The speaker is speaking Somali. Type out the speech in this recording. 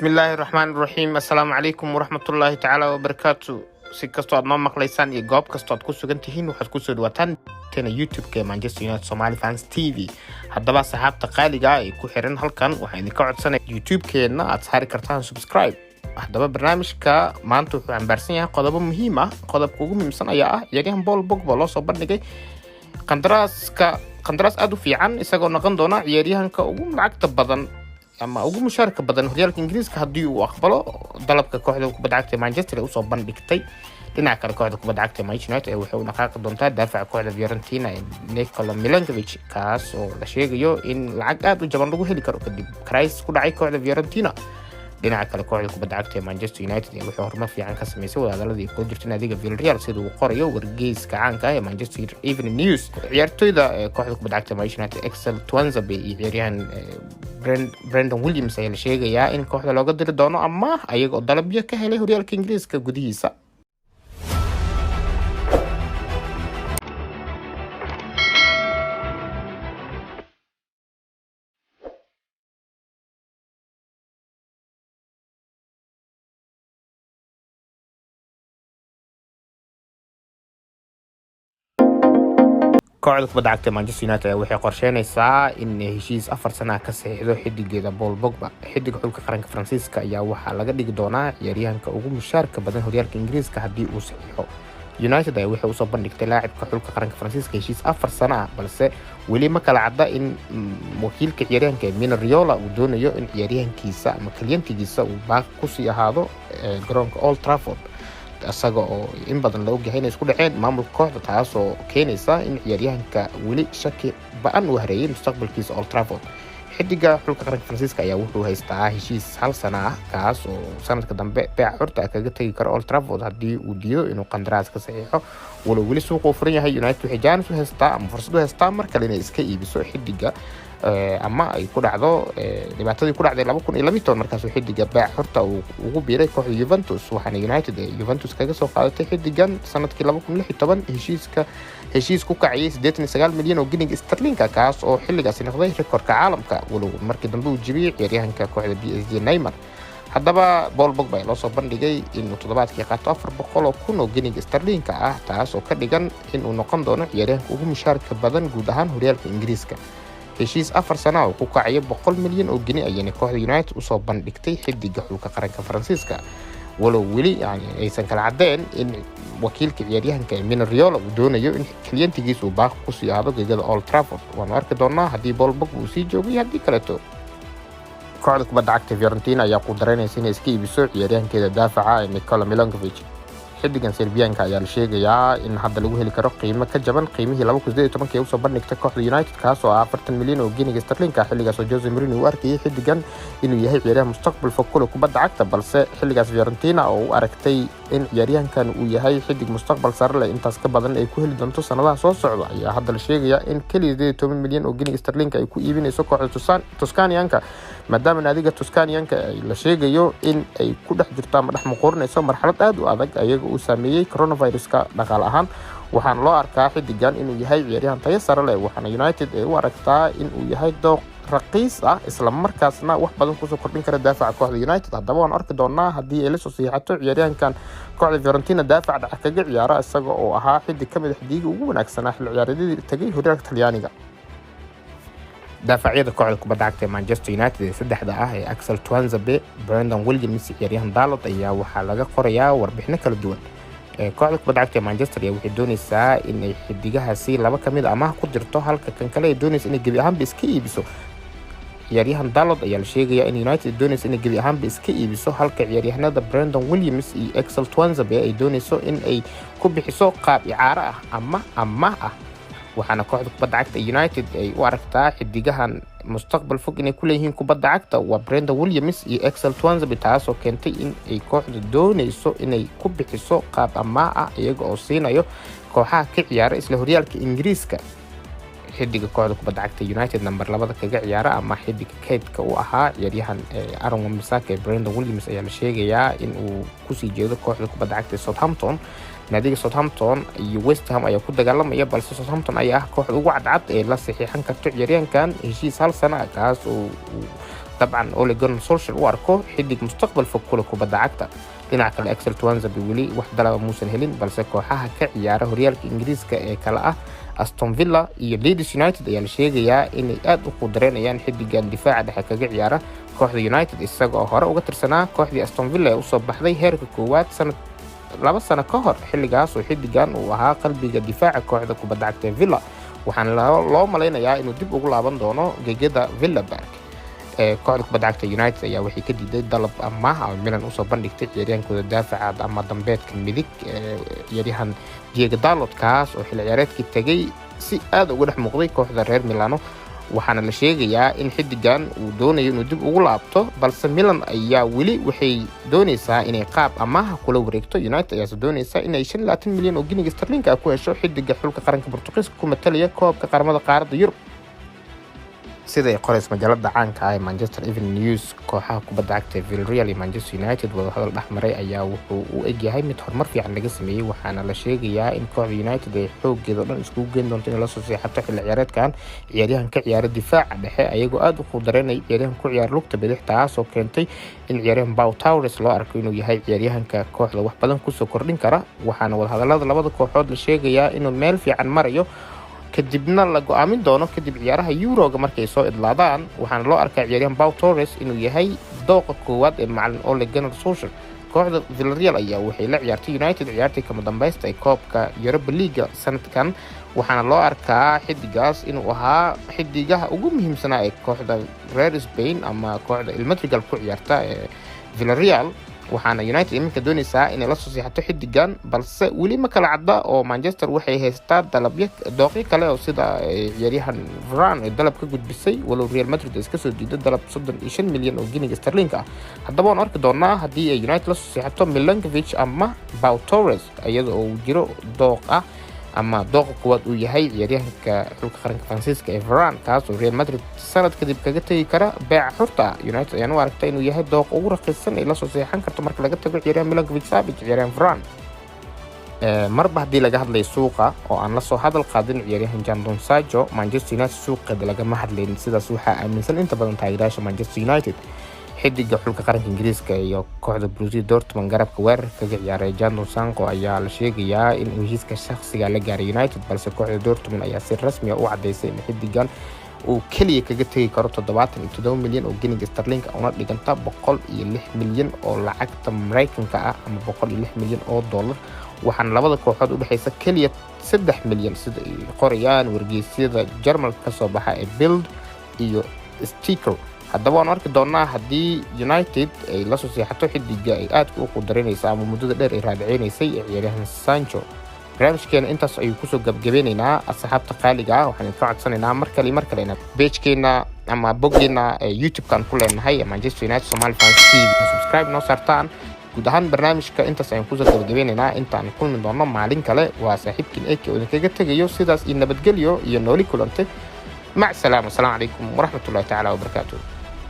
بسم الله الرحمن الرحيم السلام عليكم ورحمة الله تعالى وبركاته si kastoo aad noo maqlaysaan iyo goob kastoo aad ku sugan tihiin waxaad ku soo dhawaataan tena youtube-ka Manchester United Somali Fans TV haddaba saxaabta qaaliga ah ee ku xiran halkan waxaan idinka codsanay youtube-keena aad saari kartaan subscribe haddaba barnaamijka maanta wuxuu xambaarsan yahay qodobo muhiim ah qodobka ugu muhiimsan ayaa ah ciyaaryahan Paul Pogba loo soo bandhigay qandaraas aad u fiican isagoo noqon doona ciyaaryahanka ugu lacagta badan ama ugu mushaarka badan horyaalka Ingiriiska hadii uu aqbalo dalabka kooxda kubadda cagta Manchester ee soo bandhigtay dhinaca kale kooxda kubadda cagta Manchester United waxay u dhaqaaqi doontaa daafaca kooxda Fiorentina Nikola Milankovic kaas oo la sheegayo in lacag aad u jaban lagu heli karo kadib crisis ku dhacay kooxda Fiorentina dhinaca kale kooxda kubadda cagta Manchester United waxay horumar fiican ka sameysay wadahadalladii ku jirtay naadiga Villarreal sida uu qorayo wargeyska caanka ah ee Manchester Evening News ciyaartoyda kooxda kubadda cagta Manchester United Axel Tuanzebe iyo ciyaaryahan Brendan Williams ayaa la sheegayaa in kooxda looga diri doono ama ayagoo dalabyo ka helay horyaalka Ingiriiska gudihiisa kooxda kubadda cagta Manchester United waxay qorsheynaysaa in heshiis 4 sano ka saxiixdo xidigeeda Paul Pogba xidiga xulka qaranka Faransiiska ayaa waxaa laga dhigi doonaa ciyaaryahanka ugu mushaarka badan horyaalka Ingiriiska hadii uu saxiixo United waxay u soo bandhigtay laacibka xulka qaranka Faransiiska heshiis 4 sano balse weli ma kala cadda in wakiilka ciyaaryahanka Mino Raiola uu doonayo in ciyaaryahankiisa ama kliyantigiisa uu baaq ku sii ahaado garoonka Old Trafford asaga oo in badan la ogyahay inay isku dhaceen maamulka kooxda taas oo keenaysa in ciyaaryahanka weli shaki ba'an uu hareeyay mustaqbalkiisa Old Trafford xidiga xulka qaranka Faransiiska ayaa wuxuu haystaa heshiis 1 sano ah kaas oo sanadka dambe beec xorta kaga tagi karo Old Trafford hadii uu diido inuu qandaraas ka saxiixo weli suuqa u furan yahay United waxay jaanis u haystaa ama fursad u haystaa mar kale inay iska iibiso xidiga ama ay ku dhacdo dhibaatadii ku dhacday 2012 markaas uu xidiga beec xorta uu ugu biiray kooxda Juventus waxaana United Juventus kaga soo qaadatay xidigan sanadkii 2016 heshiis ku kacay 89 milyan oo ginning sterling kaas oo xilligaas noqday rekoorka caalamka walow markii dambe uu jibiyay ciyaaryahanka kooxda PSG Neymar haddaba Paul Pogba loo soo bandhigay inuu toddobaadkii qaato 400,000 oo ginning sterling ah taas oo ka dhigan inuu noqon doono ciyaaryahanka ugu mushaarka badan guud ahaan horyaalka Ingiriiska heshiis 4 sano oo ku kacay 100 milyan oo gini ayay kooxda United u soo bandhigtay xidiga xulka qaranka Faransiiska walow weli aysan kala cadeen in wakiilka ciyaaryahanka Mino Raiola uu doonayo in kliyantigiisa uu baaq ku sii aado gegada Old Trafford waan arki doonaa hadii Paul Pogba uu sii joogo iyo hadii kale kooxda kubadda cagta Fiorentina ayaa ku dareynaysa inay iska iibiso ciyaaryahankeeda daafaca Nikola Milankovic xidigan Serbianka ayaa la sheegayaa in hadda lagu heli karo qiimo ka jaban qiimihii 2018 ee u soo bandhigtay kooxda United kaas oo 40 milyan oo ginning sterling xilligaas oo Jose Mourinho uu arkayay xidigan inuu yahay ciyaaryahan mustaqbal fog ku kubadda cagta balse xilligaas Fiorentina oo u aragtay in ciyaaryahankan uu yahay xidig mustaqbal sare leh intaas ka badan ay ku heli doonto sanadaha soo socda ayaa hadda la sheegayaa in kaliya 10 milyan oo ginning sterling ay ku iibinayso kooxda Tuscanianka maadaama naadiga Tuscanianka la sheegayo in ay ku dhex jirto ama dhex muqorinayso marxalad aad u adag ayaga uu saameeyay coronavirus-ka dhaqaale ahaan waxaan loo arkaa xidigan inuu yahay ciyaaryahan tayo sare leh waxaana United ay u aragtaa inuu yahay dooq raqiis ah isla markaasna wax badan ku soo kordhin kara daafaca kooxda United haddaba waan arki doonaa hadii ay la soo siixato ciyaaryahankan kooxda Fiorentina daafaca dhaca kaga ciyaara isaga oo ahaa xidig kamid ah xidiga ugu wanaagsan xil ciyaareedii tagay horyaalka Talyaaniga daafacyada kooxda kubadda cagta Manchester United ee saddexda ah ee Axel Tuanzebe Brendan Williams ciyaaryahan Dalot ayaa waxaa laga qorayaa warbixino kala duwan kooxda kubadda cagta Manchester waxay doonaysaa in ay xidigahaasi laba kamid ama ku jirto halka kan kale ay doonayso in gebi ahaanba iska iibiso ciyaaryahan Dalot ayaa la sheegayaa in United doonayso in gebi ahaanba iska iibiso halka ciyaaryahanada Brendan Williams iyo Axel Tuanzebe ay doonayso in ay ku bixiso qaab icaara ah ama waxaana kooxda kubadda cagta United ay u aragtaa xidigahan mustaqbal fog inay ku leeyihiin kubadda cagta waa Brendan Williams iyo Axel Tuanzebe taas oo keentay in ay kooxda doonayso inay ku bixiso qaab iyaga oo siinayo kooxaha ka ciyaara isla horyaalka Ingiriiska xidiga kooxda kubadda cagta United number 2 kaga ciyaara ama xidiga kaydka u ahaa ciyaaryahan Aaron Wan-Bissaka Brendan Williams ayaa la sheegayaa in uu ku sii jeedo kooxda kubadda cagta Southampton naadiga Southampton iyo West Ham ayaa ku dagaalamaya balse Southampton ayaa kooxda ugu cadcad ee la saxiixan karto ciyaaryahankan heshiis 1 sano kaas oo dabcan Ole Gunnar Solskjaer u arko xidig mustaqbal fog kula kubadda cagta. dhinaca kale Axel Tuanzebe weli wax dalaba muusan helin, balse kooxaha ka ciyaara horyaalka Ingiriiska ee kala ah Aston Villa iyo Leeds United ayaa la sheegayaa inay aad u qudareynayaan xidigan difaaca dhexe kaga ciyaara kooxda United, isagoo hore uga tirsanaa kooxdii Aston Villa ee u soo baxday heerka koowaad 2 sano ka hor. xilligaas oo xidigan uu ahaa qalbiga difaaca kooxda kubadda cagta ee Villa, waxaana loo maleynayaa inuu dib ugu laaban doono gegada Villa Park. kooxda kubadda cagta United ayaa waxay ka diiday dalab amaah oo Milan usoo bandhigtay ciyaaryahankooda daafaca ama dambeedka midig ciyaaryahan Diego Dalot, kaas oo xilli ciyaareedkii tagay si aad uga dhex muuqday kooxda reer Milano. waxaana la sheegayaa in xidigan uu doonayo inuu dib ugu laabto, balse Milan ayaa weli waxay doonaysaa inay qaab amaah kula wareegto. United ayaase doonaysaa inay 25 milyan oo giniga sterlinka ku hesho xidiga xulka qaranka Portugiiska ku matalaya koobka qaramada qaaradda Yurub. sida ay qorayso majallada caanka ah ee Manchester Evening News, kooxaha kubadda cagta ee Villarreal iyo Manchester United wadahadal dhexmaray ayaa wuxuu u egyahay mid horumar fiican laga sameeyay, waxaana la sheegayaa in kooxda United ay xooggeeda dhan iskugu geyn doonto in la soo seexato xilli ciyaareedkan ciyaaryahan ka ciyaara difaaca dhexe, ayagoo aad u qudareynay ciyaaryahan ku ciyaar lugta bidix, taasoo keentay in ciyaaryahan Pau Torres loo arko inuu yahay ciyaaryahanka kooxda wax badan kusoo kordhin kara. waxaana wadahadalada labada kooxood la sheegayaa inuu meel fiican marayo, kadibna la go'aamin doono kadib ciyaaraha Euroga markay soo idlaadaan. waxaana loo arkaa ciyaaryahan Pau Torres inuu yahay dooqa koowaad ee macallin Ole Gunnar Solskjaer. kooxda Villarreal ayaa waxay la ciyaartay United ciyaartii kama dambaysta ee koobka Europa League sanadkan, waxaana loo arkaa xidigaas inuu ahaa xidigaha ugu muhiimsanaa ee kooxda reer Spain ama kooxda El Madrigal ku ciyaarta ee Villarreal. waxaana United iminka doonaysaa inay la soo seexato xidigan, balse weli ma kala cadda oo Manchester waxay haystaa dooqyo kale oo sida ciyaaryahan Varane ee dalab ka gudbisay, walow Real Madrid ay iska soo diiday dalab 35 milyan oo giniga sterlinka ah. haddaba waan arki doonaa haddii ay United la soo seexato Milankovic ama Pau Torres, iyada oo jiro dooq ah ama dooqa koowaad uu yahay ciyaaryahanka xulka qaranka Faransiiska ee Varane, kaas oo Real Madrid sanad kadib kaga tagi kara beeca xurta. United ayaan u aragtay inuu yahay dooq ugu raqiisan ay la soo seexan karto marka laga tago ciyaaryahan Milankovic Savic ciyaaryahan Varane. marba haddii laga hadlay suuqa oo aan la soo hadal qaadin ciyaaryahan Jadon Sancho, Manchester United suuqeeda lagama hadlaynin, sidaas waxaa aaminsan inta badan taageerayaasha Manchester United. xidiga xulka qaranka Ingiriiska iyo kooxda Borussia Dortmund garabka weerarka kaga ciyaaray Jadon Sancho ayaa la sheegayaa in heshiiska shakhsiga la gaaray United, balse kooxda Dortmund ayaa si rasmi ah u cadeysay in xidigan uu kaliya kaga tagi karo 77 milyan oo giniga sterlinka, una dhiganta 106 milyan oo lacagta Mareykanka ah ama 106 milyan oo dollar. waxaana labada kooxood u dhaxaysa kaliya 3 milyan sida ay qorayaan wargeysyada Jarmalka ka soo baxa ee Bild iyo Sticker. haddaba waan arki doonaa haddii United ay la soo seexato xidiga ay aad u qudareynaysa ama muddada dheer ay raadiceynaysay ee ciyaaryahan Sancho. barnaamijkeena intaas ayuu kusoo gabagabeynaynaa. asxaabta qaaliga ah waxaan ka codsanaynaa mar kale page-keena ama boggeena YouTube-kan ku leenahay Manchester United Somali Fans TV, subscribe noo saartaan. guud ahaan barnaamijka intaas ayaan kusoo gabagabeynaynaa. intaan kulmi doono maalin kale, waa saaxiibkiin Eke oo idinkaga tegayo sidaas iyo nabadgelyo iyo nooli kulante. mac salaam. assalaamu calaykum waraxmatullaahi tacaala wabarakaatuh.